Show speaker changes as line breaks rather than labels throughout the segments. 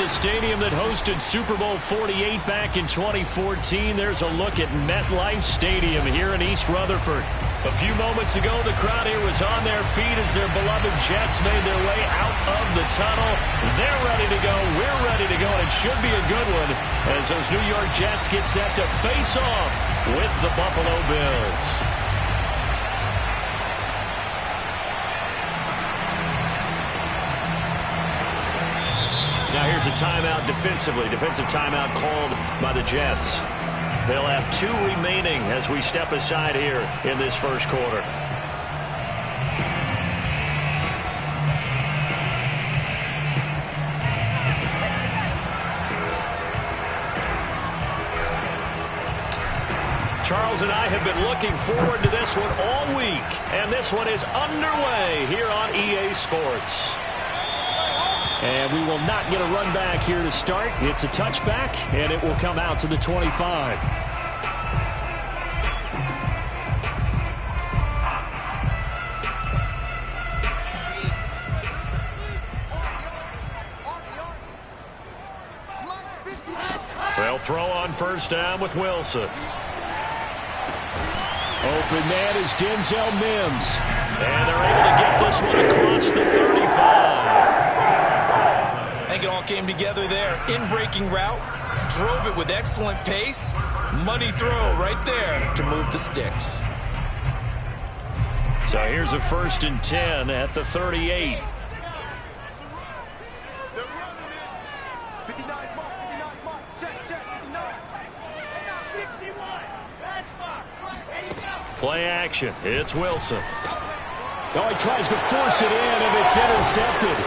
the stadium that hosted Super Bowl 48 back in 2014. There's a look at MetLife Stadium here in East Rutherford. A few moments ago, the crowd here was on their feet as their beloved Jets made their way out of the tunnel. They're ready to go. We're ready to go, and it should be a good one as those New York Jets get set to face off with the Buffalo Bills. Now here's a timeout defensively. Defensive timeout called by the Jets. They'll have 2 remaining as we step aside here in this first quarter. Charles and I have been looking forward to this one all week, and this one is underway here on EA Sports. And we will not get a run back here to start. It's a touchback, and it will come out to the 25. They'll throw on first down with Wilson. Open man is Denzel Mims. And they're able to get this one across the 35.
I think it all came together there. In-breaking route, drove it with excellent pace. Money throw right there to move the sticks.
So here's a 1st and 10 at the 38. Play action. It's Wilson.
Oh, he tries to force it in, and it's intercepted.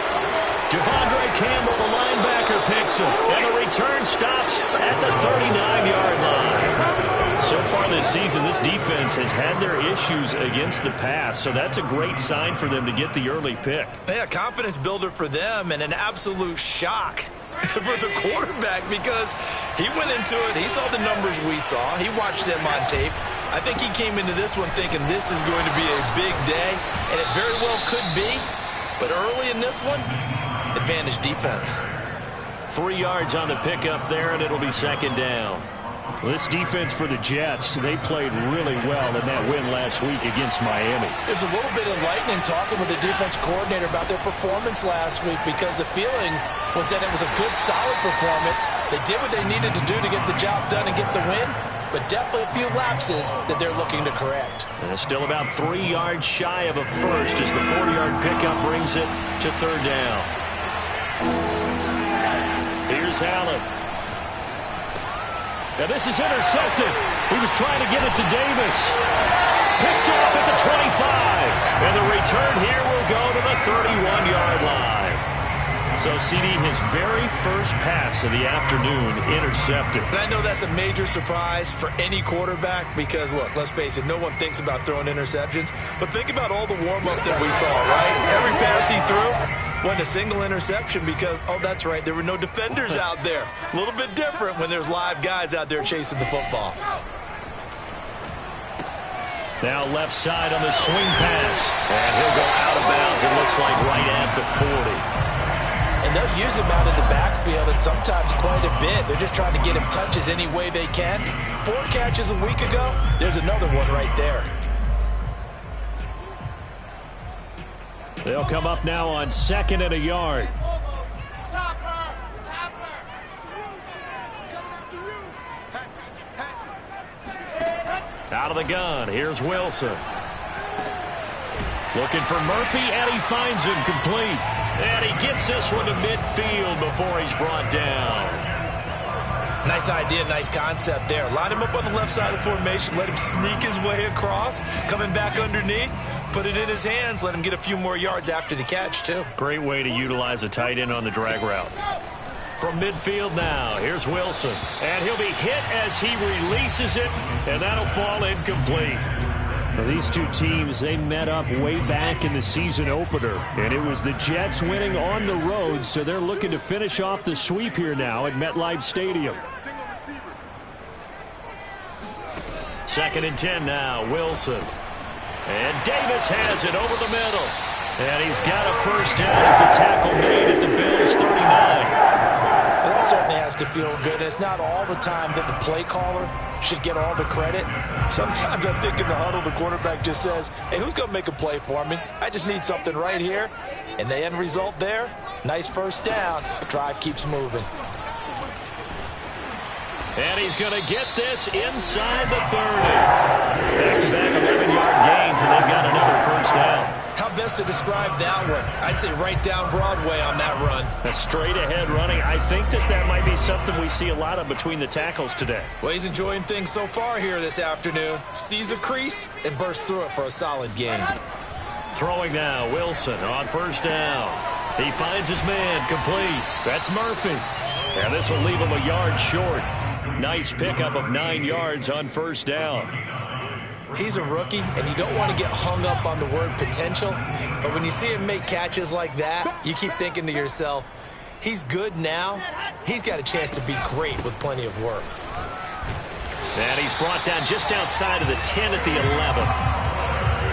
Devondre Campbell, the linebacker, picks him. And the return stops at the 39-yard line. So far this season, this defense has had their issues against the pass, so that's a great sign for them to get the early pick.
Yeah, confidence builder for them and an absolute shock for the quarterback because he went into it. He saw the numbers we saw. He watched them on tape. I think he came into this one thinking this is going to be a big day, and it very well could be. But early in this one, advantage defense.
3 yards on the pickup there, and it'll be 2nd down. This defense for the Jets, they played really well in that win last week against Miami.
It's a little bit enlightening talking with the defense coordinator about their performance last week because the feeling was that it was a good, solid performance. They did what they needed to do to get the job done and get the win, but definitely a few lapses that they're looking to correct.
And it's still about 3 yards shy of a first as the 40-yard pickup brings it to 3rd down. Here's Allen. Now this is intercepted. He was trying to get it to Davis. Picked off at the 25. And the return here will go to the 31-yard line. So CD, his very first pass of the afternoon intercepted.
And I know that's a major surprise for any quarterback because, look, let's face it, no one thinks about throwing interceptions. But think about all the warm-up that we saw, right? Every pass he threw wasn't a single interception because, oh, that's right, there were no defenders out there. A little bit different when there's live guys out there chasing the football.
Now left side on the swing pass. And he'll go out of bounds, it looks like right at the 40.
And they'll use him out in the backfield and sometimes quite a bit. They're just trying to get him touches any way they can. 4 catches a week ago. There's another one right there.
They'll come up now on 2nd and a yard. Out of the gun. Here's Wilson. Looking for Murphy, and he finds him complete. And he gets this one to midfield before he's brought down.
Nice idea, nice concept there. Line him up on the left side of the formation, let him sneak his way across, coming back underneath, put it in his hands, let him get a few more yards after the catch, too.
Great way to utilize a tight end on the drag route. From midfield now, here's Wilson. And he'll be hit as he releases it, and that'll fall incomplete. Well, these two teams, they met up way back in the season opener, and it was the Jets winning on the road, so they're looking to finish off the sweep here now at MetLife Stadium. 2nd and 10 now, Wilson. And Davis has it over the middle. And he's got a first down as a tackle made at the Bills' 39.
certainly has to feel good. It's not all the time that the play caller should get all the credit. Sometimes I think in the huddle, the quarterback just says, hey, who's going to make a play for me? I just need something right here. And the end result there, nice first down. Drive keeps moving.
And he's going to get this inside the 30. Back-to-back 11-yard gains, and they've got another first down.
How best to describe that one? I'd say right down Broadway on that run.
A straight-ahead running. I think that might be something we see a lot of between the tackles today.
Well, he's enjoying things so far here this afternoon. Sees a crease and bursts through it for a solid gain.
Throwing now, Wilson on first down. He finds his man, complete. That's Murphy. And this will leave him a yard short. Nice pickup of 9 yards on first down.
He's a rookie, and you don't want to get hung up on the word potential. But when you see him make catches like that, you keep thinking to yourself, he's good now. He's got a chance to be great with plenty of work.
And he's brought down just outside of the 10 at the 11.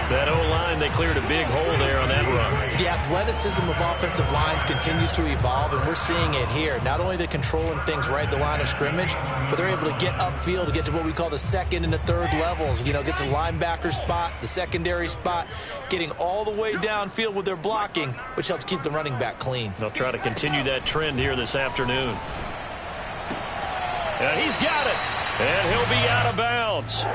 That O-line, they cleared a big hole there on that run.
The athleticism of offensive lines continues to evolve, and we're seeing it here. Not only are they controlling things right at the line of scrimmage, but they're able to get upfield to get to what we call the second and the third levels. You know, get to linebacker spot, the secondary spot, getting all the way downfield with their blocking, which helps keep the running back clean.
They'll try to continue that trend here this afternoon. And he's got it. And he'll be out of bounds.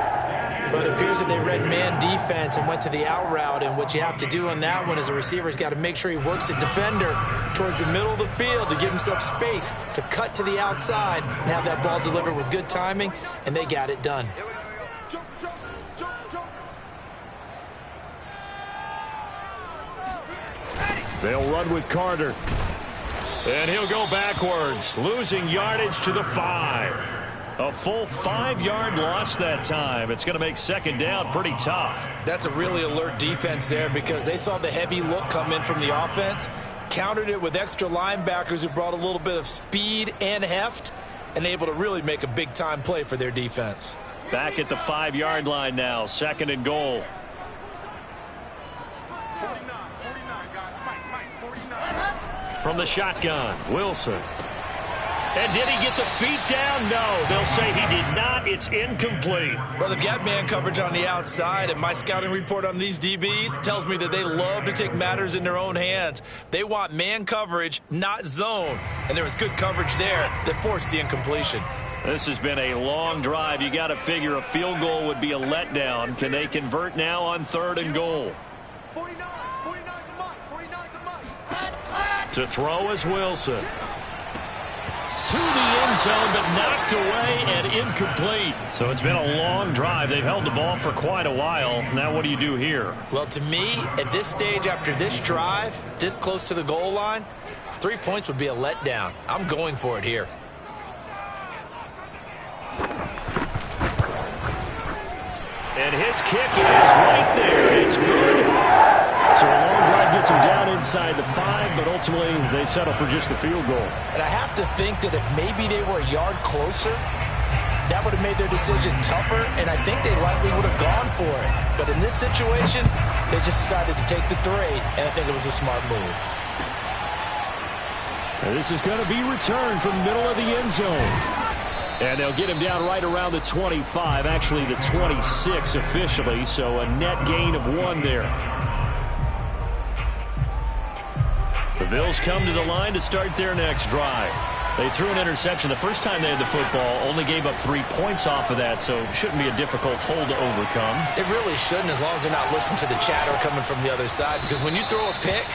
But it appears that they read man defense and went to the out route. And what you have to do on that one is a receiver's got to make sure he works the defender towards the middle of the field to give himself space to cut to the outside and have that ball delivered with good timing. And they got it done.
They'll run with Carter. And he'll go backwards, losing yardage to the 5. A full 5-yard loss that time. It's going to make second down pretty tough.
That's a really alert defense there because they saw the heavy look come in from the offense, countered it with extra linebackers who brought a little bit of speed and heft, and able to really make a big-time play for their defense.
Back at the 5-yard line now, second and goal.
49, guys. Mike, 49.
From the shotgun, Wilson. And did he get the feet down? No, they'll say he did not. It's incomplete.
Well, they've got man coverage on the outside, and my scouting report on these DBs tells me that they love to take matters in their own hands. They want man coverage, not zone. And there was good coverage there that forced the incompletion.
This has been a long drive. You got to figure a field goal would be a letdown. Can they convert now on third and goal?
49 to Mike.
To throw is Wilson. To the end zone, but knocked away and incomplete. So it's been a long drive. They've held the ball for quite a while. Now what do you do here?
Well, to me, at this stage after this drive, this close to the goal line, 3 points would be a letdown. I'm going for it here.
And his kick is right there. It's good. So a long drive gets him down inside the 5, but ultimately they settle for just the field goal.
And I have to think that if maybe they were a yard closer, that would have made their decision tougher, and I think they likely would have gone for it. But in this situation, they just decided to take the 3, and I think it was a smart move.
And this is going to be returned from the middle of the end zone. And they'll get him down right around the 25, actually the 26 officially, so a net gain of 1 there. The Bills come to the line to start their next drive. They threw an interception the first time they had the football, only gave up 3 points off of that, so it shouldn't be a difficult hole to overcome.
It really shouldn't, as long as they're not listening to the chatter coming from the other side, because when you throw a pick,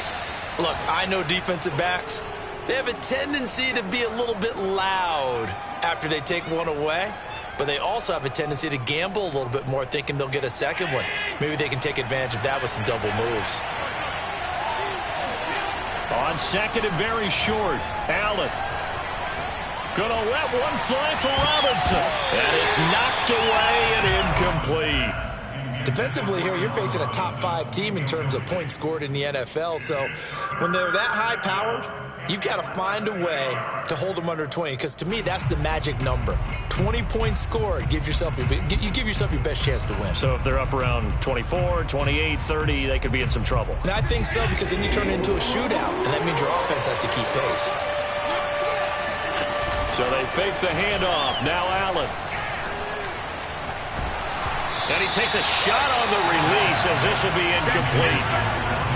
look, I know defensive backs, they have a tendency to be a little bit loud after they take one away, but they also have a tendency to gamble a little bit more, thinking they'll get a second one. Maybe they can take advantage of that with some double moves.
On second and very short, Allen. Gonna let one fly for Robinson. And it's knocked away and incomplete.
Defensively here, you're facing a top 5 team in terms of points scored in the NFL. So when they're that high-powered, you've got to find a way to hold them under 20, because to me, that's the magic number. 20 points scored gives yourself you give yourself your best chance to win.
So if they're up around 24, 28, 30, they could be in some trouble.
And I think so, because then you turn it into a shootout, and that means your offense has to keep pace.
So they fake the handoff. Now Allen. And he takes a shot on the release as this will be incomplete.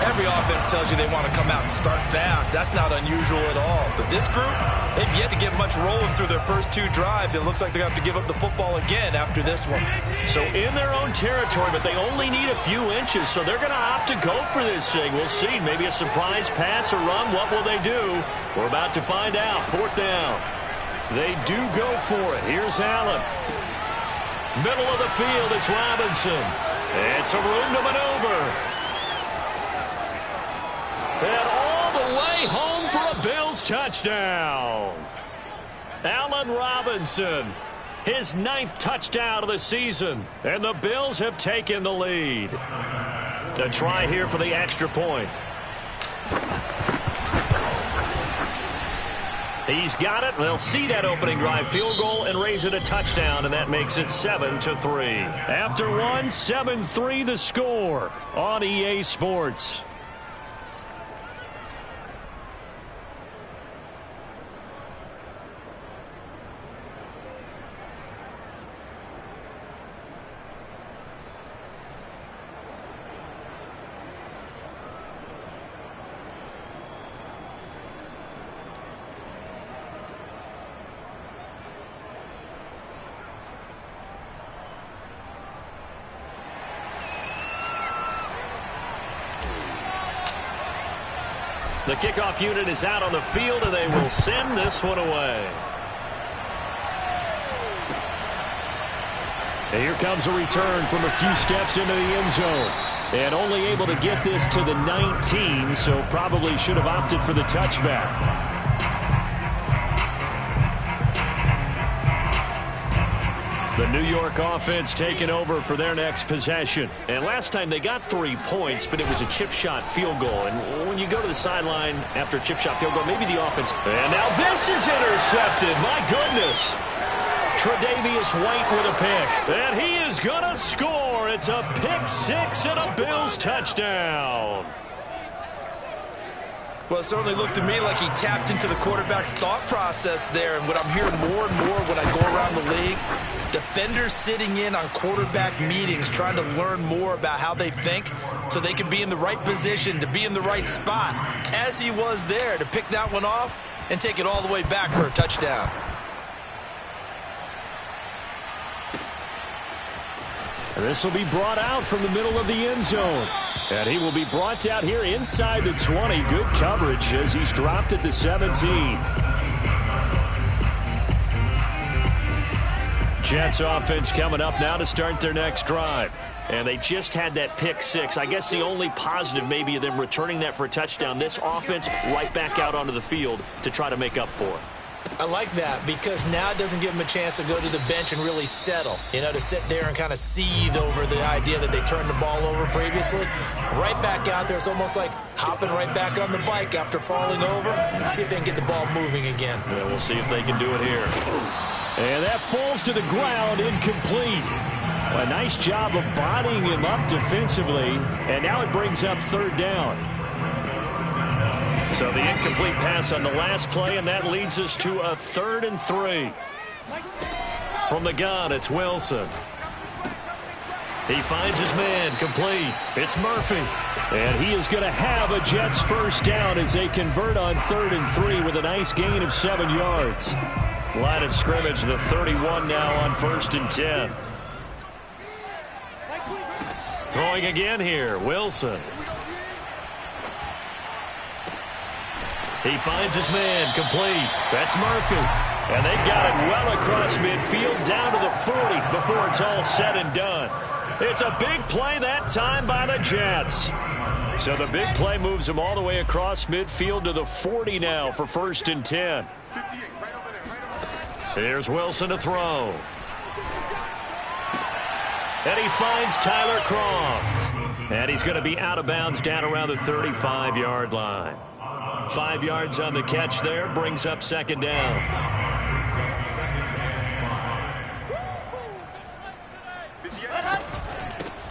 Every offense tells you they want to come out and start fast. That's not unusual at all. But this group, they've yet to get much rolling through their first 2 drives. It looks like they're going to have to give up the football again after this one.
So in their own territory, but they only need a few inches, so they're going to opt to go for this thing. We'll see. Maybe a surprise pass or run. What will they do? We're about to find out. 4th down. They do go for it. Here's Allen. Middle of the field, it's Robinson. It's a room to maneuver. And all the way home for a Bills touchdown. Allen Robinson, his 9th touchdown of the season. And the Bills have taken the lead. A try here for the extra point. He's got it. They'll see that opening drive field goal and raise it a touchdown, and that makes it 7-3. After one, 7-3 the score on EA Sports. The kickoff unit is out on the field, and they will send this one away. And here comes a return from a few steps into the end zone. And only able to get this to the 19, so probably should have opted for the touchback. The New York offense taking over for their next possession. And last time they got 3 points, but it was a chip shot field goal. And when you go to the sideline after a chip shot field goal, maybe the offense. And now this is intercepted. My goodness. Tre'Davious White with a pick. And he is going to score. It's a pick 6 and a Bills touchdown.
Well, it certainly looked to me like he tapped into the quarterback's thought process there. And what I'm hearing more and more when I go around the league, defenders sitting in on quarterback meetings trying to learn more about how they think so they can be in the right position to be in the right spot, as he was there to pick that one off and take it all the way back for a touchdown.
And this will be brought out from the middle of the end zone. And he will be brought out here inside the 20. Good coverage as he's dropped at the 17. Jets offense coming up now to start their next drive. And they just had that pick 6. I guess the only positive maybe of them returning that for a touchdown. This offense right back out onto the field to try to make up for it.
I like that because now it doesn't give them a chance to go to the bench and really settle. You know, to sit there and kind of seethe over the idea that they turned the ball over previously. Right back out there, it's almost like hopping right back on the bike after falling over. See if they can get the ball moving again.
Yeah, we'll see if they can do it here. And that falls to the ground, incomplete. A nice job of bodying him up defensively. And now it brings up 3rd down. So the incomplete pass on the last play, and that leads us to a 3rd and 3. From the gun, it's Wilson. He finds his man, complete. It's Murphy. And he is going to have a Jets first down as they convert on 3rd and 3 with a nice gain of 7 yards. Line of scrimmage, the 31 now on 1st and 10. Throwing again here, Wilson. He finds his man, complete. That's Murphy. And they've got it well across midfield, down to the 40 before it's all said and done. It's a big play that time by the Jets. So the big play moves them all the way across midfield to the 40 now for 1st and 10. Here's Wilson to throw. And he finds Tyler Kroft. And he's going to be out of bounds down around the 35-yard line. 5 yards on the catch there, brings up 2nd down.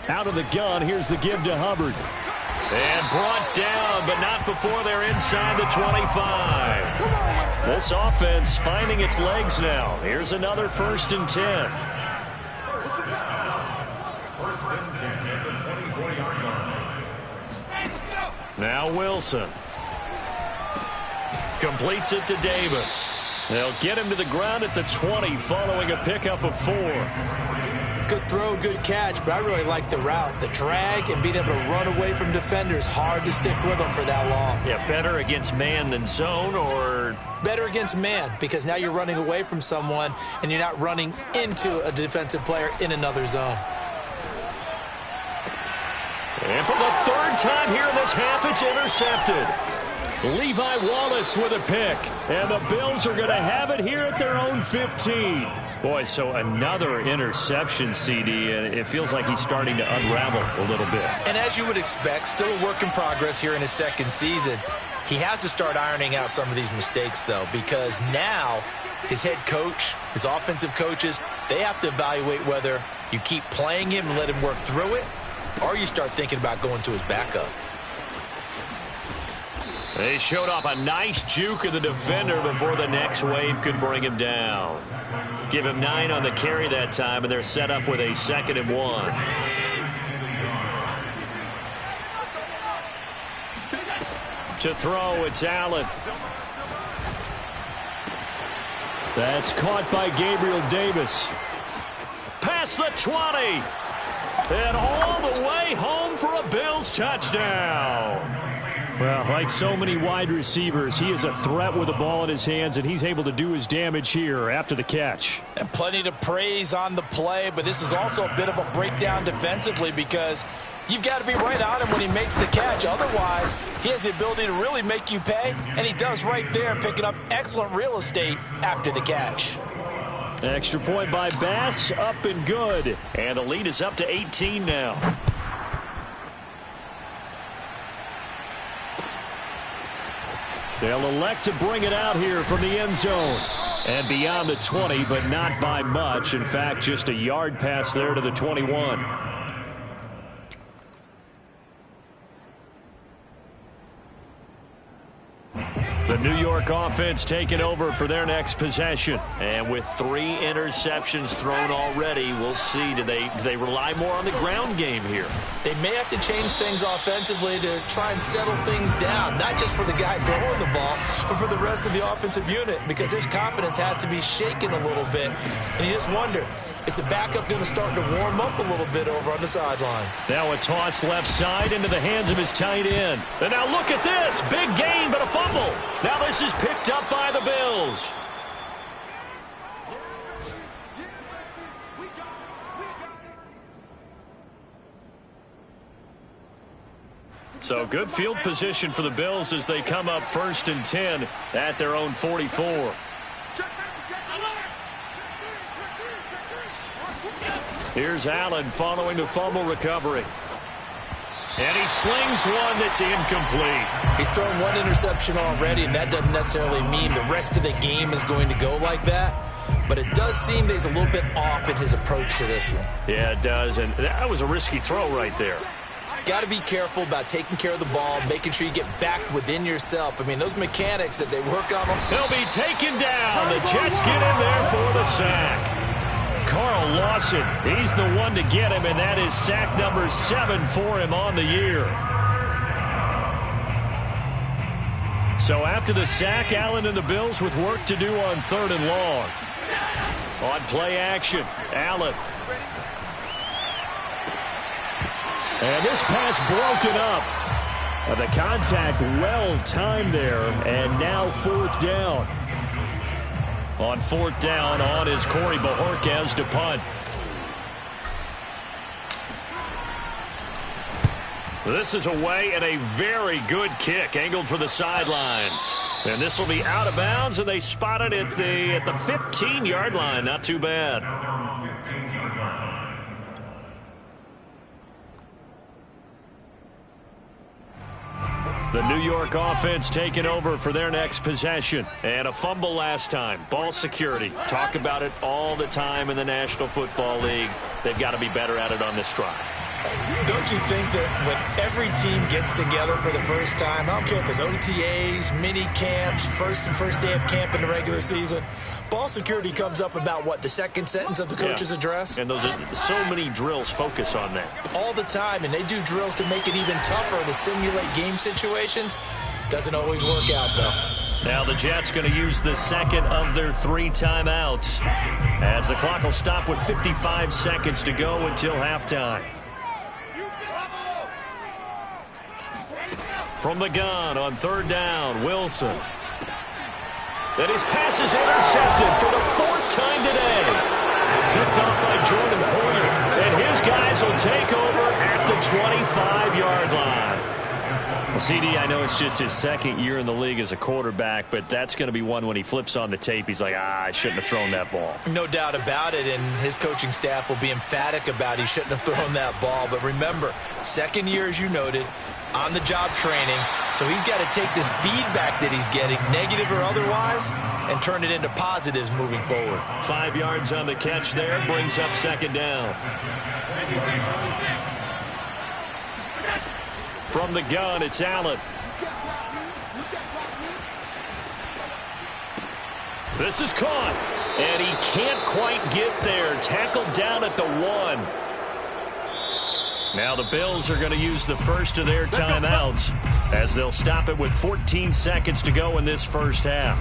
Out of the gun, here's the give to Hubbard. And brought down, but not before they're inside the 25. This offense finding its legs now. Here's another 1st and 10. Now Wilson. Completes it to Davis. They'll get him to the ground at the 20 following a pickup of 4.
Good throw, good catch, but I really like the route. The drag and being able to run away from defenders, hard to stick with them for that long.
Yeah, better against man than zone, or?
Better against man, because now you're running away from someone and you're not running into a defensive player in another zone.
And for the 3rd time here in this half, it's intercepted. Levi Wallace with a pick. And the Bills are going to have it here at their own 15. Boy, so another interception, CD, and it feels like he's starting to unravel a little bit.
And as you would expect, still a work in progress here in his 2nd season. He has to start ironing out some of these mistakes, though, because now his head coach, his offensive coaches, they have to evaluate whether you keep playing him and let him work through it, or you start thinking about going to his backup.
They showed off a nice juke of the defender before the next wave could bring him down. Give him 9 on the carry that time, and they're set up with a 2nd and 1. To throw, it's Allen. That's caught by Gabriel Davis. Past the 20. And all the way home for a Bills touchdown. Well, like so many wide receivers, he is a threat with the ball in his hands, and he's able to do his damage here after the catch.
And plenty to praise on the play, but this is also a bit of a breakdown defensively because you've got to be right on him when he makes the catch. Otherwise, he has the ability to really make you pay, and he does right there, picking up excellent real estate after the catch.
Extra point by Bass, up and good. And the lead is up to 18 now. They'll elect to bring it out here from the end zone. And beyond the 20, but not by much. In fact, just a yard pass there to the 21. The New York offense taking over for their next possession. And with 3 interceptions thrown already, we'll see. Do they rely more on the ground game here?
They may have to change things offensively to try and settle things down, not just for the guy throwing the ball, but for the rest of the offensive unit, because his confidence has to be shaken a little bit. And you just wonder, is the backup going to start to warm up a little bit over on the sideline?
Now a toss left side into the hands of his tight end. And now look at this. Big gain, but a fumble. Now this is picked up by the Bills. So good field position for the Bills as they come up 1st and 10 at their own 44. Here's Allen following the fumble recovery. And he slings one that's incomplete.
He's thrown 1 interception already, and that doesn't necessarily mean the rest of the game is going to go like that. But it does seem that he's a little bit off in his approach to this one.
Yeah, it does, and that was a risky throw right there.
Got to be careful about taking care of the ball, making sure you get back within yourself. I mean, those mechanics that they work on.
He'll be taken down. The Jets get in there for the sack. Carl Lawson, he's the one to get him, and that is sack number 7 for him on the year. So after the sack, Allen and the Bills with work to do on 3rd and long. On play action, Allen. And this pass broken up. The contact well timed there, and now 4th down. On 4th down, on is Corey Bojorquez to punt. This is away, and a very good kick angled for the sidelines. And this will be out of bounds, and they spot it at the 15-yard line. Not too bad. The New York offense taking over for their next possession. And a fumble last time. Ball security. Talk about it all the time in the National Football League. They've got to be better at it on this drive.
Don't you think that when every team gets together for the first time, I don't care if it's OTAs, mini camps, first day of camp in the regular season, ball security comes up about what, the second sentence of the coach's address?
And those are so many drills focus on that.
All the time, and they do drills to make it even tougher to simulate game situations. Doesn't always work out, though.
Now the Jets going to use the second of their 3 timeouts as the clock will stop with 55 seconds to go until halftime. From the gun on 3rd down, Wilson. And his pass is intercepted for the 4th time today. Picked off by Jordan Poyer. And his guys will take over at the 25-yard line. Well, CD, I know it's just his 2nd year in the league as a quarterback, but that's going to be one when he flips on the tape, he's like, I shouldn't have thrown that ball.
No doubt about it, and his coaching staff will be emphatic about he shouldn't have thrown that ball. But remember, 2nd year, as you noted, on-the-job training, so he's got to take this feedback that he's getting, negative or otherwise, and turn it into positives moving forward.
5 yards on the catch there, brings up 2nd down. From the gun, it's Allen. This is caught, and he can't quite get there. Tackled down at the 1. Now the Bills are going to use the first of their timeouts as they'll stop it with 14 seconds to go in this first half.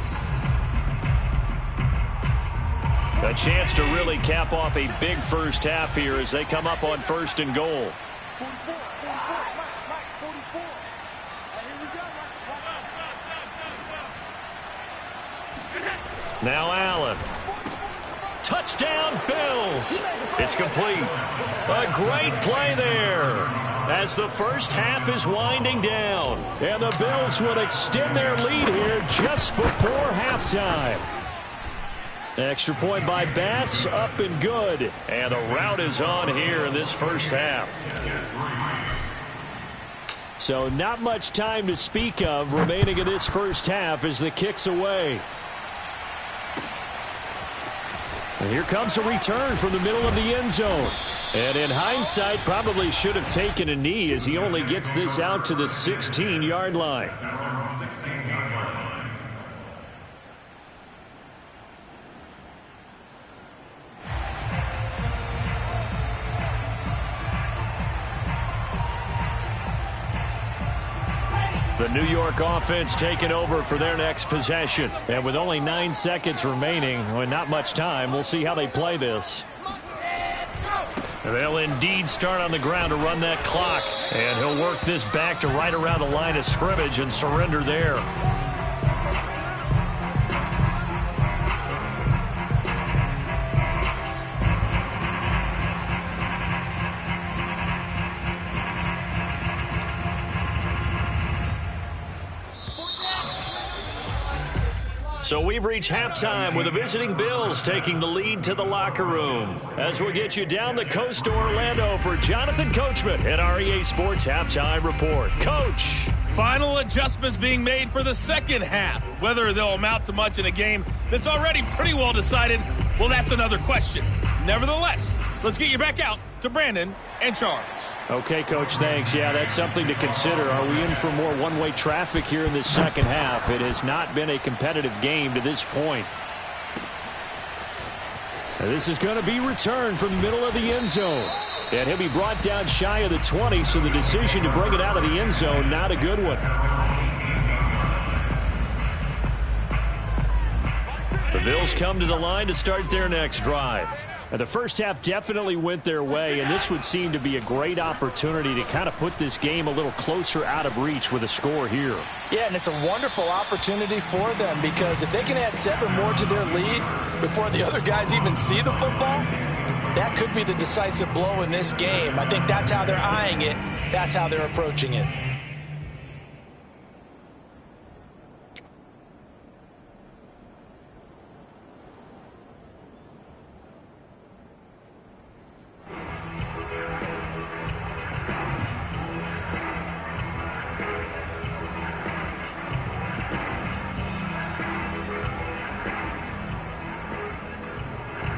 A chance to really cap off a big first half here as they come up on 1st and goal. Now Allen. Touchdown, Bills. It's complete. A great play there as the first half is winding down. And the Bills would extend their lead here just before halftime. Extra point by Bass, up and good. And the route is on here in this first half. So not much time to speak of remaining in this first half as the kick's away. And here comes a return from the middle of the end zone. And in hindsight, probably should have taken a knee as he only gets this out to the 16-yard line. The New York offense taking over for their next possession. And with only 9 seconds remaining, and not much time, we'll see how they play this. They'll indeed start on the ground to run that clock. And he'll work this back to right around the line of scrimmage and surrender there. So we've reached halftime with the visiting Bills taking the lead to the locker room. As we'll get you down the coast to Orlando for Jonathan Coachman at REA Sports Halftime Report. Coach.
Final adjustments being made for the second half. Whether they'll amount to much in a game that's already pretty well decided, well, that's another question. Nevertheless, let's get you back out to Brandon and Charles.
Okay, Coach, thanks. Yeah, that's something to consider. Are we in for more one-way traffic here in this second half? It has not been a competitive game to this point. And this is going to be returned from the middle of the end zone. And he'll be brought down shy of the 20, so the decision to bring it out of the end zone, not a good one. The Bills come to the line to start their next drive. And the first half definitely went their way, and this would seem to be a great opportunity to kind of put this game a little closer out of reach with a score here.
Yeah, and it's a wonderful opportunity for them because if they can add 7 more to their lead before the other guys even see the football, that could be the decisive blow in this game. I think that's how they're eyeing it. That's how they're approaching it.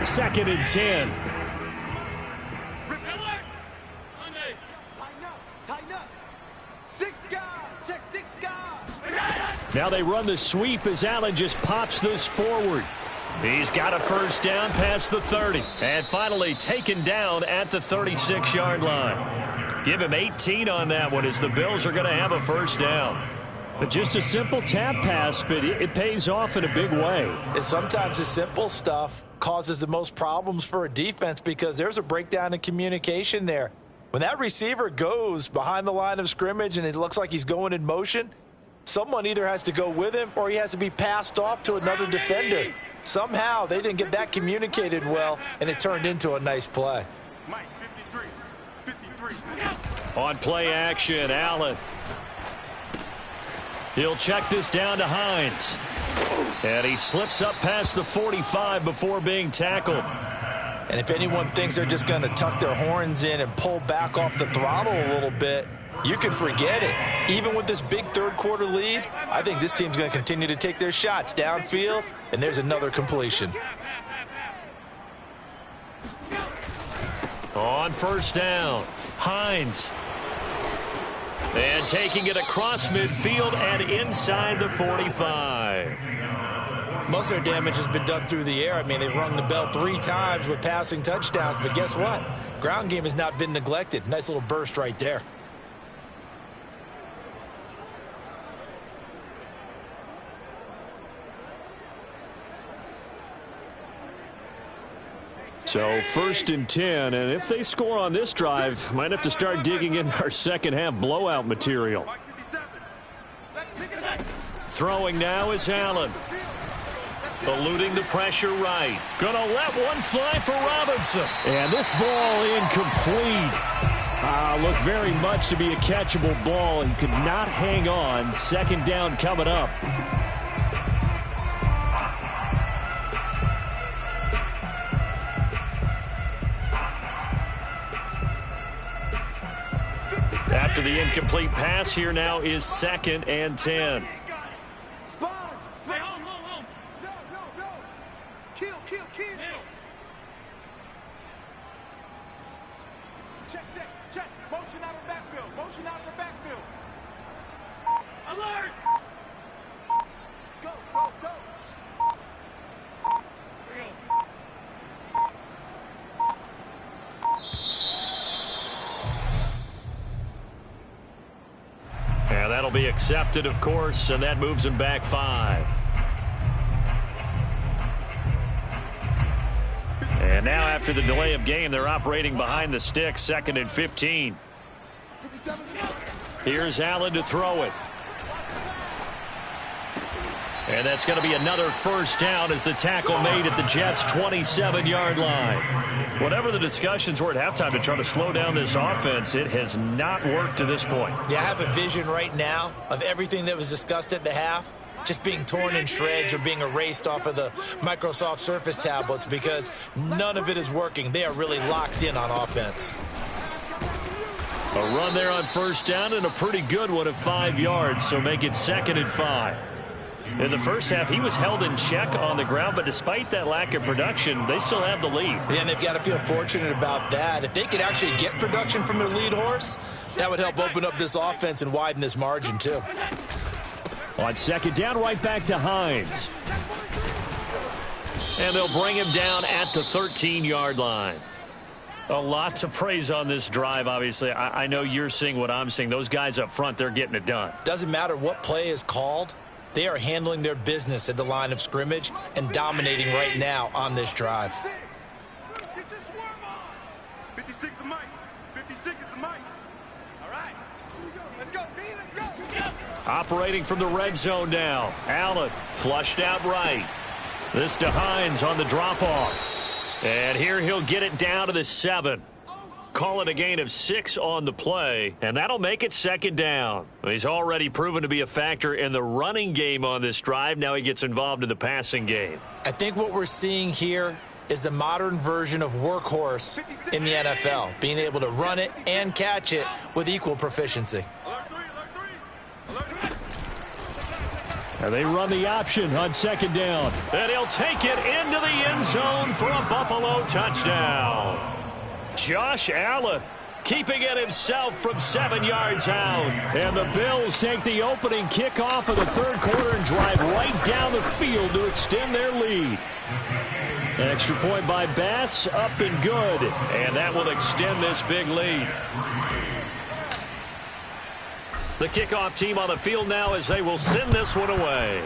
Second and 10. Now they run the sweep as Allen just pops this forward. He's got a first down past the 30. And finally taken down at the 36-yard line. Give him 18 on that one as the Bills are going to have a first down. But just a simple tap pass, but it pays off in a big way.
And sometimes the simple stuff causes the most problems for a defense because there's a breakdown in communication there. When that receiver goes behind the line of scrimmage and it looks like he's going in motion, someone either has to go with him or he has to be passed off to another defender. Somehow they didn't get that communicated well, and it turned into a nice play.
Mike, 53.
On play action, Allen. He'll check this down to Hines. And he slips up past the 45 before being tackled.
And if anyone thinks they're just going to tuck their horns in and pull back off the throttle a little bit, you can forget it. Even with this big third-quarter lead, I think this team's going to continue to take their shots downfield, and there's another completion.
On first down, Hines. And taking it across midfield and inside the 45.
Most of their damage has been done through the air. I mean, they've rung the bell 3 times with passing touchdowns, but guess what? Ground game has not been neglected. Nice little burst right there.
So first and 10, and if they score on this drive, might have to start digging in our second half blowout material. Throwing now is Allen. Eluding the pressure right. Gonna let one fly for Robinson. And this ball incomplete. Looked very much to be a catchable ball and could not hang on. Second down coming up. After the incomplete pass, here now is second and 10.
Sponge. Hey, hold. No. Kill. Check. Motion out of the backfield. Alert. Go.
And that'll be accepted, of course, and that moves him back 5. And now after the delay of game, they're operating behind the sticks, second and 15. Here's Allen to throw it. And that's going to be another first down as the tackle made at the Jets' 27-yard line. Whatever the discussions were at halftime to try to slow down this offense, it has not worked to this point.
Yeah, I have a vision right now of everything that was discussed at the half just being torn in shreds or being erased off of the Microsoft Surface tablets because none of it is working. They are really locked in on offense.
A run there on first down and a pretty good one of 5 yards, so make it second and 5. In the first half, he was held in check on the ground, but despite that lack of production, they still have the lead.
Yeah, and they've got to feel fortunate about that. If they could actually get production from their lead horse, that would help open up this offense and widen this margin, too.
On second down, right back to Hines. And they'll bring him down at the 13-yard line. A lot to praise on this drive, obviously. I know you're seeing what I'm seeing. Those guys up front, they're getting it done.
Doesn't matter what play is called. They are handling their business at the line of scrimmage and dominating right now on this drive.
Get your swarm on. 56 is Mike. 56 is the Mike. All right. Let's go, B. Let's go.
Operating from the red zone now. Allen flushed out right. This to Hines on the drop-off. And here he'll get it down to the 7. Call it a gain of 6 on the play, and that'll make it second down. He's already proven to be a factor in the running game on this drive. Now he gets involved in the passing game.
I think what we're seeing here is the modern version of workhorse in the NFL, being able to run it and catch it with equal proficiency.
And they run the option on second down. And he'll take it into the end zone for a Buffalo touchdown. Josh Allen keeping it himself from 7 yards out. And the Bills take the opening kickoff of the third quarter and drive right down the field to extend their lead. An extra point by Bass, up and good. And that will extend this big lead. The kickoff team on the field now as they will send this one away.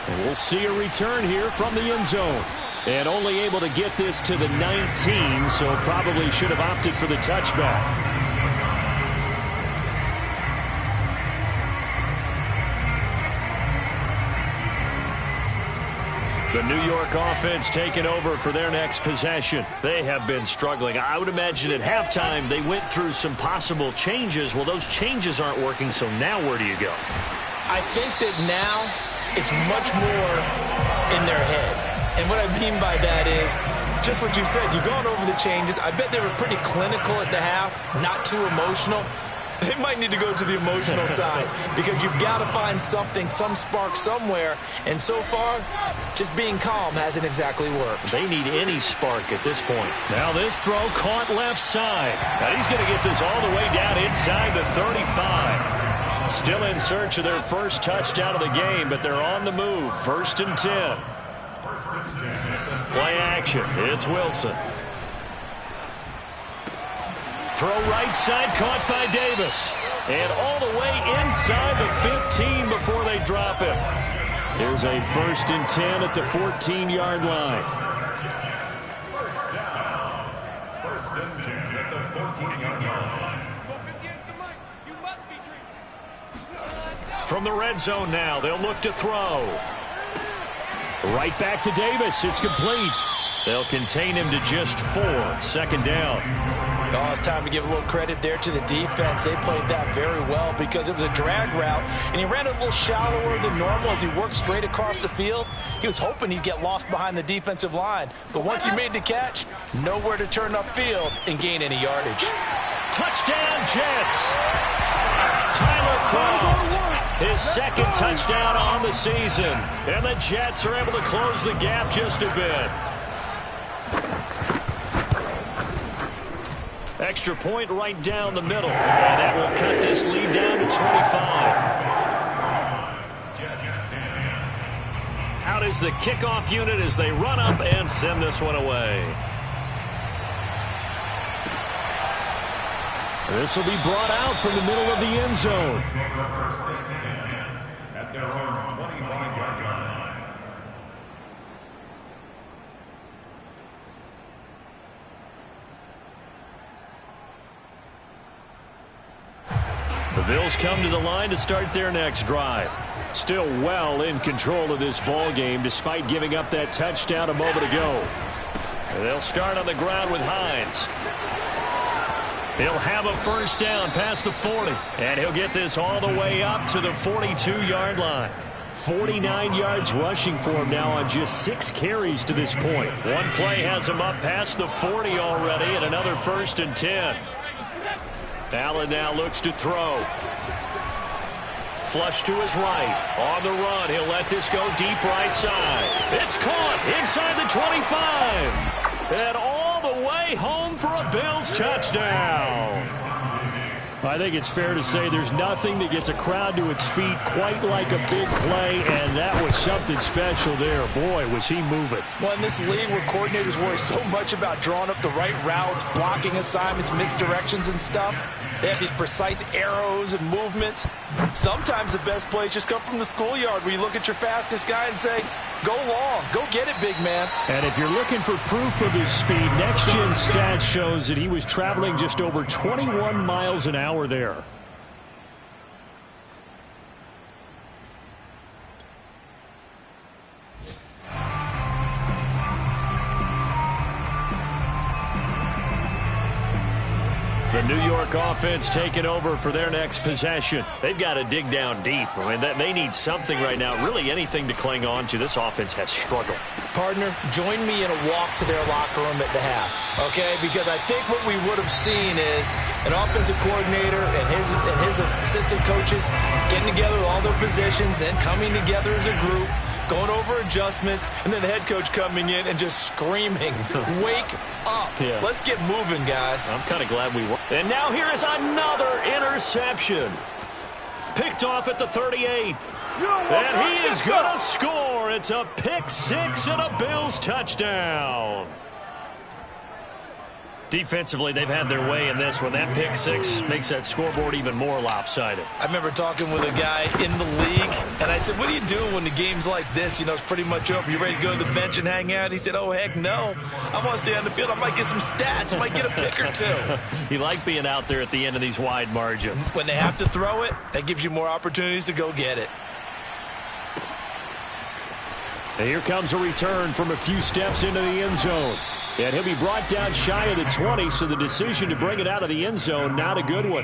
And we'll see a return here from the end zone. And only able to get this to the 19, so probably should have opted for the touchback. The New York offense taking over for their next possession. They have been struggling. I would imagine at halftime they went through some possible changes. Well, those changes aren't working, so now where do you go?
I think that now it's much more in their head. And what I mean by that is just what you said. You've gone over the changes. I bet they were pretty clinical at the half, not too emotional. They might need to go to the emotional side because you've got to find something, some spark somewhere. And so far, just being calm hasn't exactly worked.
They need any spark at this point. Now this throw caught left side. Now he's going to get this all the way down inside the 35. Still in search of their first touchdown of the game, but they're on the move. 1st and 10. Play action. It's Wilson. Throw right side, caught by Davis. And all the way inside the 15 before they drop it. Here's a 1st and 10 at the 14-yard line.
1st and 10 at the 14-yard line.
From the red zone now, they'll look to throw. Right back to Davis. It's complete. They'll contain him to just 4. 2nd down.
Oh, it's time to give a little credit there to the defense. They played that very well because it was a drag route, and he ran a little shallower than normal as he worked straight across the field. He was hoping he'd get lost behind the defensive line, but once he made the catch, nowhere to turn upfield and gain any yardage.
Touchdown, Jets! Tyler Croft, his 2nd touchdown on the season, and the Jets are able to close the gap just a bit. Extra point right down the middle. And that will cut this lead down to 25. Out is the kickoff unit as they run up and send this one away. This will be brought out from the middle of the end zone.
At their own 25-yard line.
The Bills come to the line to start their next drive. Still well in control of this ball game despite giving up that touchdown a moment ago. And they'll start on the ground with Hines. He'll have a 1st down past the 40. And he'll get this all the way up to the 42-yard line. 49 yards rushing for him now on just 6 carries to this point. One play has him up past the 40 already and another 1st and 10. Allen now looks to throw. Flush to his right. On the run. He'll let this go deep right side. It's caught inside the 25. And all the way home for a Bills touchdown. I think it's fair to say there's nothing that gets a crowd to its feet quite like a big play, and that was something special there. Boy, was he moving.
Well, in this league where coordinators worry so much about drawing up the right routes, blocking assignments, misdirections and stuff, they have these precise arrows and movements. Sometimes the best plays just come from the schoolyard where you look at your fastest guy and say, go long, go get it, big man.
And if you're looking for proof of his speed, Next Gen Stats shows that he was traveling just over 21 miles an hour there. The New York offense taking over for their next possession. They've got to dig down deep. I mean, they need something right now, really anything to cling on to. This offense has struggled.
Partner, join me in a walk to their locker room at the half, okay? Because I think what we would have seen is an offensive coordinator and his assistant coaches getting together all their positions, then coming together as a group,
going over adjustments, and then the head coach coming in and just screaming, wake up.
Yeah.
Let's get moving, guys.
I'm kind of glad we were. And now here is another interception. Picked off at the 38. And he is going to score. It's a pick six and a Bills touchdown. Defensively, they've had their way in this one. That pick six makes that scoreboard even more lopsided.
I remember talking with a guy in the league, and I said, what do you do when the game's like this? You know, it's pretty much over. You ready to go to the bench and hang out? He said, oh, heck no. I want to stay on the field. I might get some stats. I might get a pick or two.
You like being out there at the end of these wide margins.
When they have to throw it, that gives you more opportunities to go get it.
And here comes a return from a few steps into the end zone. And he'll be brought down shy of the 20, so the decision to bring it out of the end zone, not a good one.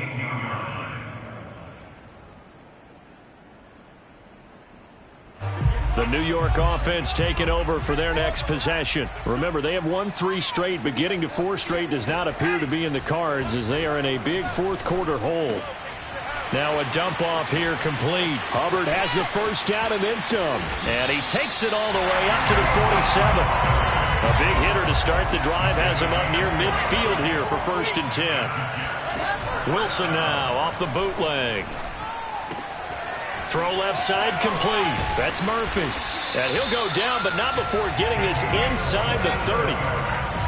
The New York offense taking over for their next possession. Remember, they have won 3 straight, but getting to 4 straight does not appear to be in the cards as they are in a big fourth quarter hole. Now a dump off here complete. Hubbard has the first down and then some. And he takes it all the way up to the 47. A big hitter to start the drive has him up near midfield here for 1st and 10. Wilson now off the bootleg. Throw left side complete. That's Murphy. And he'll go down, but not before getting this inside the 30.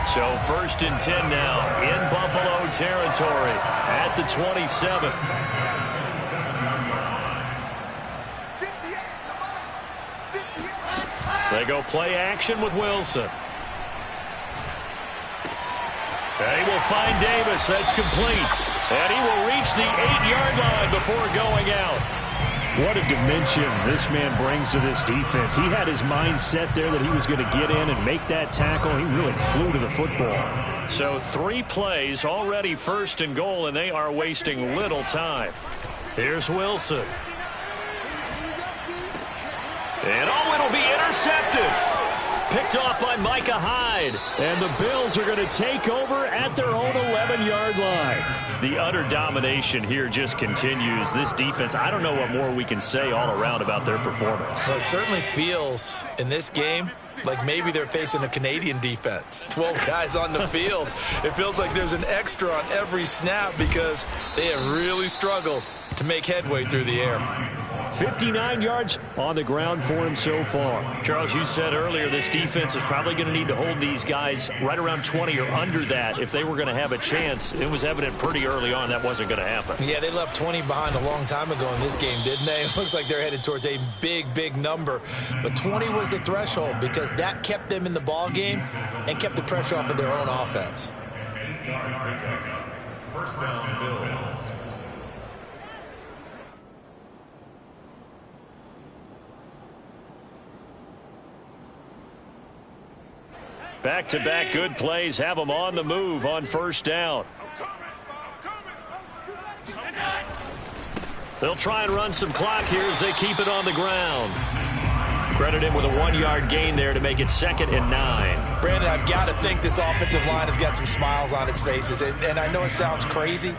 So 1st and 10 now in Buffalo territory at the 27. They go play action with Wilson. And he will find Davis. That's complete. And he will reach the 8-yard line before going out. What a dimension this man brings to this defense. He had his mind set there that he was going to get in and make that tackle. He really flew to the football. So 3 plays, already 1st and goal, and they are wasting little time. Here's Wilson. And oh, it'll be intercepted. Picked off by Micah Hyde. And the Bills are going to take over at their own 11-yard line. The utter domination here just continues. This defense, I don't know what more we can say all around about their performance.
Well, it certainly feels in this game like maybe they're facing a Canadian defense. 12 guys on the field. It feels like there's an extra on every snap because they have really struggled to make headway through the air.
59 yards on the ground for him so far. Charles, you said earlier this defense is probably going to need to hold these guys right around 20 or under that if they were going to have a chance. It was evident pretty early on that wasn't going to happen.
Yeah, they left 20 behind a long time ago in this game, didn't they? It looks like they're headed towards a big, big number. But 20 was the threshold because that kept them in the ball game and kept the pressure off of their own offense.
1st down, Bills.
Back-to-back good plays have them on the move on 1st down. They'll try and run some clock here as they keep it on the ground. Credit him with a 1-yard gain there to make it 2nd and 9.
Brandon, I've got to think this offensive line has got some smiles on its faces. And I know it sounds crazy,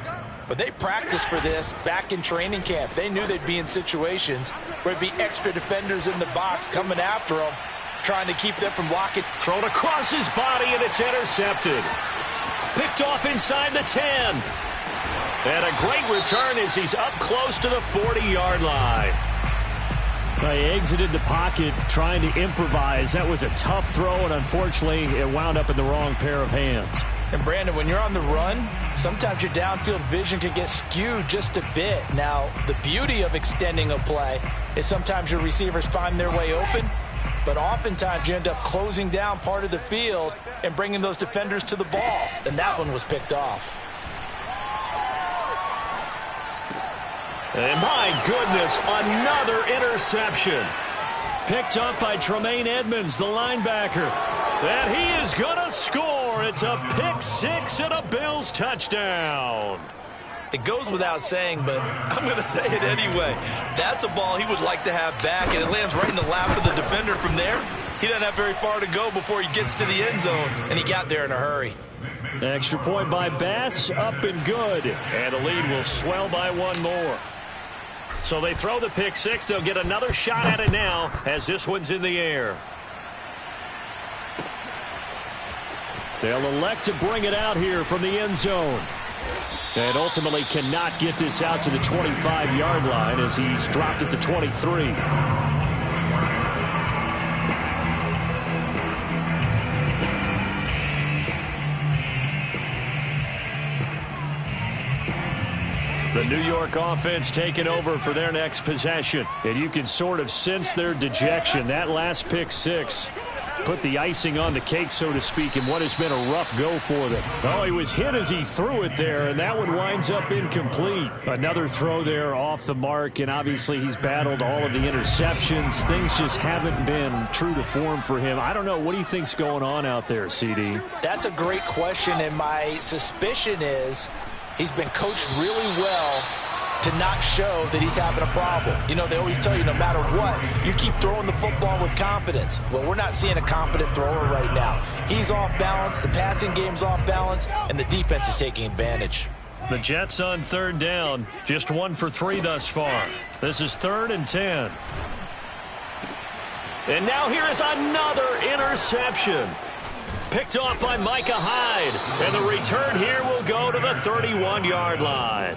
but they practiced for this back in training camp. They knew they'd be in situations where there'd be extra defenders in the box coming after them, trying to keep them from blocking.
Thrown across his body, and it's intercepted. Picked off inside the 10. And a great return as he's up close to the 40-yard line. He exited the pocket trying to improvise. That was a tough throw, and unfortunately, it wound up in the wrong pair of hands.
And Brandon, when you're on the run, sometimes your downfield vision can get skewed just a bit. Now, the beauty of extending a play is sometimes your receivers find their way open, but oftentimes you end up closing down part of the field and bringing those defenders to the ball. And that one was picked off.
And my goodness, another interception. Picked up by Tremaine Edmonds, the linebacker. And he is going to score. It's a pick six and a Bills touchdown.
It goes without saying, but I'm going to say it anyway. That's a ball he would like to have back, and it lands right in the lap of the defender from there. He doesn't have very far to go before he gets to the end zone, and he got there in a hurry.
Extra point by Bass, up and good. And the lead will swell by one more. So they throw the pick six. They'll get another shot at it now as this one's in the air. They'll elect to bring it out here from the end zone. And ultimately cannot get this out to the 25-yard line as he's dropped it to 23. The New York offense taking over for their next possession. And you can sort of sense their dejection. That last pick six put the icing on the cake, so to speak, in what has been a rough go for them. Oh, he was hit as he threw it there, and that one winds up incomplete. Another throw there off the mark, and obviously he's battled all of the interceptions. Things just haven't been true to form for him. I don't know. What do you think's going on out there, CD?
That's a great question, and my suspicion is he's been coached really well to not show that he's having a problem. You know, they always tell you no matter what, you keep throwing the football with confidence. Well, we're not seeing a confident thrower right now. He's off balance, the passing game's off balance, and the defense is taking advantage.
The Jets on third down, just 1 for 3 thus far. This is 3rd and 10. And now here is another interception. Picked off by Micah Hyde. And the return here will go to the 31-yard line.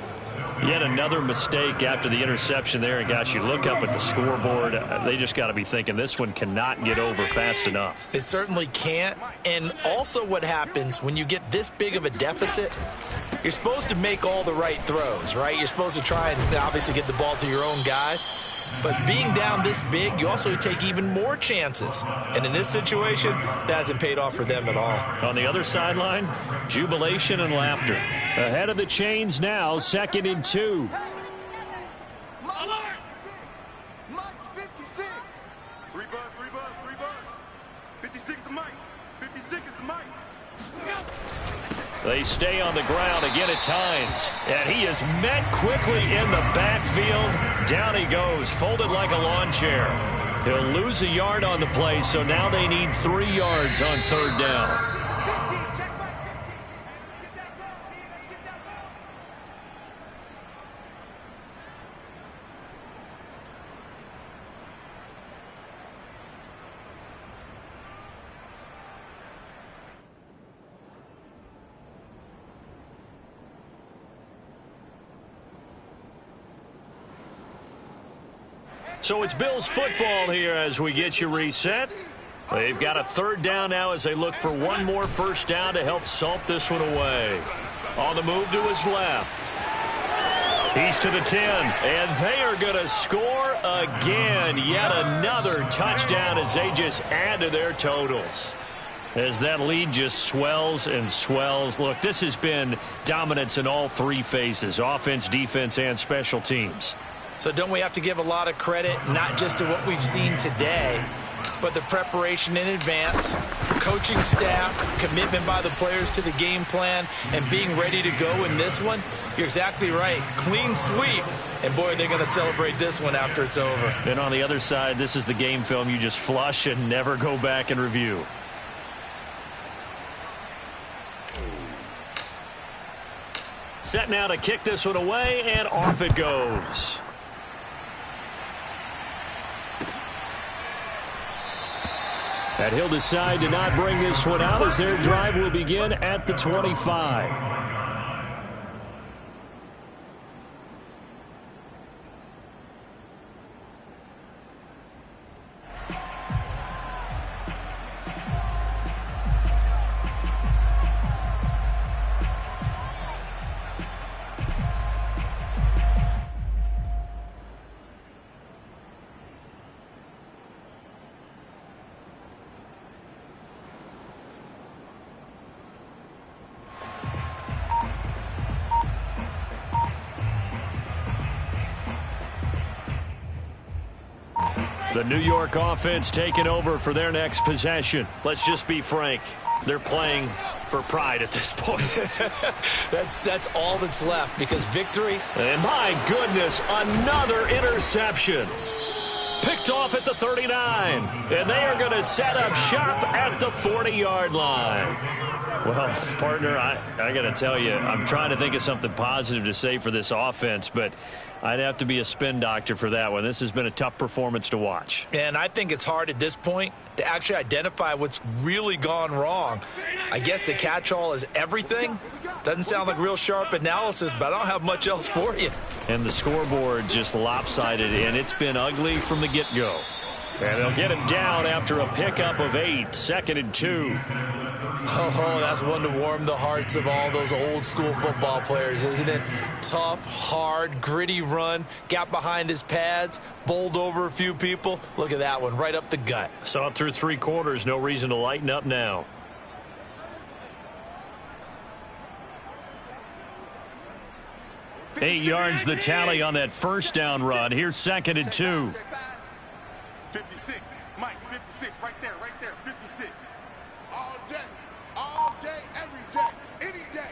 Yet another mistake after the interception there. And, gosh, you look up at the scoreboard. They just got to be thinking this one cannot get over fast enough.
It certainly can't. And also what happens when you get this big of a deficit, you're supposed to make all the right throws, right? You're supposed to try and obviously get the ball to your own guys. But being down this big, you also take even more chances. And in this situation, that hasn't paid off for them at all.
On the other sideline, jubilation and laughter. Ahead of the chains now, 2nd and 2.
Mike's 56. 3 buzz, 3 buzz, 3 buzz. 56 is Mike. 56 is Mike.
They stay on the ground. Again, it's Hines. And he is met quickly in the backfield. Down he goes, folded like a lawn chair. He'll lose a yard on the play, so now they need 3 yards on 3rd down. So it's Bills football here as we get you reset. They've got a 3rd down now as they look for one more first down to help salt this one away. On the move to his left. He's to the 10, and they are going to score again. Yet another touchdown as they just add to their totals. As that lead just swells and swells. Look, this has been dominance in all 3 phases, offense, defense, and special teams.
So don't we have to give a lot of credit, not just to what we've seen today, but the preparation in advance, coaching staff, commitment by the players to the game plan, and being ready to go in this one? You're exactly right. Clean sweep. And, boy, they're going to celebrate this one after it's over.
And on the other side, this is the game film you just flush and never go back and review. Set now to kick this one away, and off it goes. And he'll decide to not bring this one out as their drive will begin at the 25. The New York offense taking over for their next possession. Let's just be frank. They're playing for pride at this point.
That's all that's left because victory.
And my goodness, another interception. Picked off at the 39. And they are going to set up shop at the 40-yard line. Well, partner, I got to tell you, I'm trying to think of something positive to say for this offense, but I'd have to be a spin doctor for that one. This has been a tough performance to watch.
And I think it's hard at this point to actually identify what's really gone wrong. I guess the catch-all is everything. Doesn't sound like real sharp analysis, but I don't have much else for you.
And the scoreboard just lopsided, and it's been ugly from the get-go. And they'll get him down after a pickup of 8, 2nd and 2.
Oh, that's one to warm the hearts of all those old school football players, isn't it? Tough, hard, gritty run, got behind his pads, bowled over a few people. Look at that one, right up the gut.
Saw it through 3 quarters, no reason to lighten up now. Eight yards the tally on that first down run. Here's 2nd and 2.
56, Mike, 56, right there, 56. All day, every day, any day.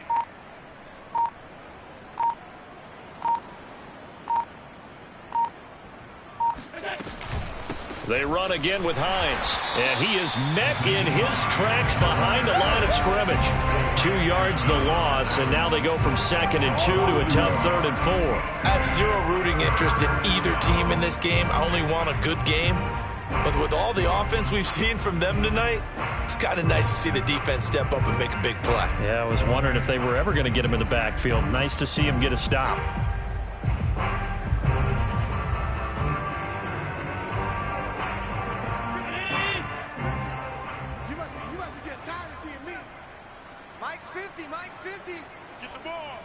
They run again with Hines, and he is met in his tracks behind the line of scrimmage. 2 yards the loss, and now they go from 2nd and 2 to a tough 3rd and 4.
I have zero rooting interest in either team in this game. I only want a good game. But with all the offense we've seen from them tonight, it's kind of nice to see the defense step up and make a big play.
Yeah, I was wondering if they were ever going to get him in the backfield. Nice to see him get a stop.
You must be getting tired of seeing me. Mike's 50, Mike's 50. Get the ball.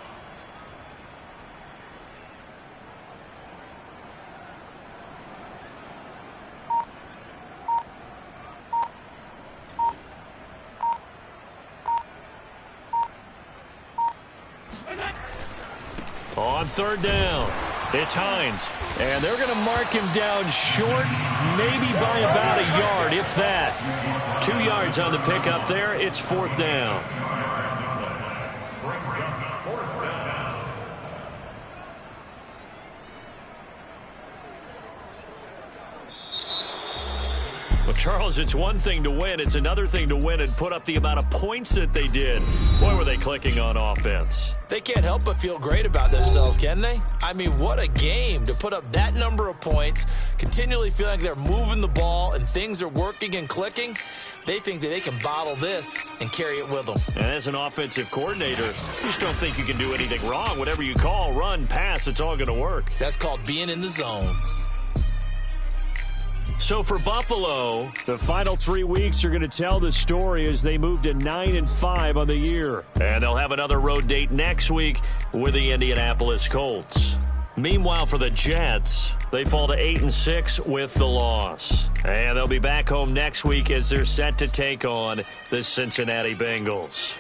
On 3rd down, it's Hines. And they're going to mark him down short, maybe by about a yard, if that. 2 yards on the pickup there. It's 4th down. Well, Charles, it's one thing to win. It's another thing to win and put up the amount of points that they did. Boy, were they clicking on offense.
They can't help but feel great about themselves, can they? I mean, what a game to put up that number of points, continually feeling like they're moving the ball and things are working and clicking. They think that they can bottle this and carry it with them.
And as an offensive coordinator, you just don't think you can do anything wrong. Whatever you call, run, pass, it's all going to work.
That's called being in the zone.
So for Buffalo, the final 3 weeks are going to tell the story as they move to 9-5 on the year. And they'll have another road date next week with the Indianapolis Colts. Meanwhile, for the Jets, they fall to 8-6 with the loss. And they'll be back home next week as they're set to take on the Cincinnati Bengals.